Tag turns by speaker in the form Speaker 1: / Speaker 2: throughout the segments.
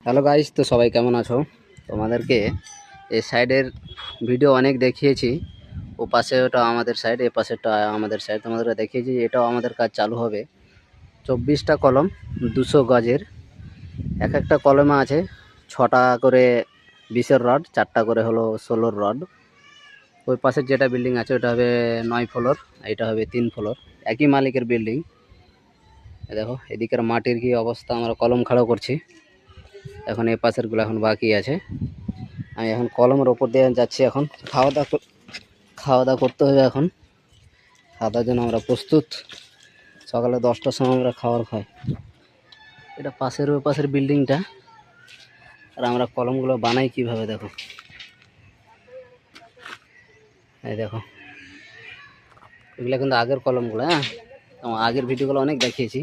Speaker 1: Hello guys, তো সবাই কেমন আছো? তোমাদেরকে এই সাইডের ভিডিও অনেক দেখিয়েছি। ও পাশে ওটা আমাদের সাইড, এ পাশেরটা আমাদের সাইড। তোমাদেরকে দেখিয়েছি যে এটাও আমাদের কাজ চালু হবে। 24টা কলম, 200 গজের। এক একটা কলমে আছে 6টা করে 20-এর রড, 4টা করে হলো 16-র রড। ওই পাশের যেটা বিল্ডিং আছে ওটা হবে 9 ফ্লোর, এটা হবে 3 ফ্লোর, একই মালিকের বিল্ডিং। দেখো এদিকের মাটির কি অবস্থা, আমরা কলম খাড়ো করছি। এখন এই পাশেরগুলো এখন বাকি আছে। আমি এখন কলমের ওপর দিয়ে যাচ্ছি। এখন খাওয়া দাওয়া করতে হবে। এখন খাওয়া দাওয়ার জন্য আমরা প্রস্তুত। সকালে 10টার সময় আমরা খাবার খাই। এটা পাশের ওই পাশের বিল্ডিংটা। আর আমরা কলমগুলো বানাই কিভাবে দেখো। এই দেখো, এগুলো কিন্তু আগের কলমগুলো। হ্যাঁ, আগের ভিডিওগুলো অনেক দেখিয়েছি।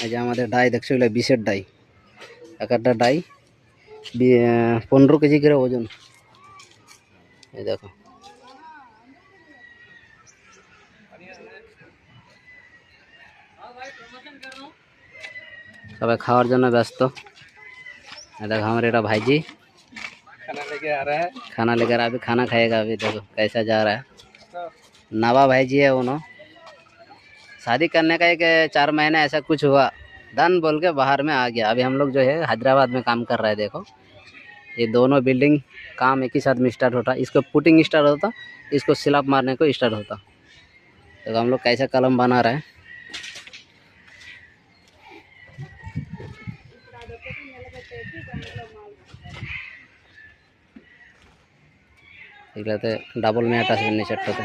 Speaker 1: এই যে আমাদের ডাই দেখছো, এগুলো 20-এর ডাই। এক একটা ডাই 15 কেজি করে ওজন। এই দেখো, সবাই খাওয়ার জন্য ব্যস্ত। देखो हमारे एटा भाईजी खाना लेके आ रहा है। अभी खाना खाएगा। अभी देखो कैसा जा रहा है। नवा भाईजी है उन्होंने शादी करने का एक 4 महीना ऐसा कुछ हुआ, धन बोल के बाहर में आ गया। अभी हम लोग जो है हैदराबाद में काम कर रहे हैं। देखो ये दोनों बिल्डिंग काम एक ही साथ में स्टार्ट होता। इसको पुटिंग स्टार्ट होता, इसको स्लैब मारने को स्टार्ट होता। देखो हम लोग कैसा कलम बना रहे हैं। এগুলাতে ডাবল ম্যাট আসবে নিচেরটাতে।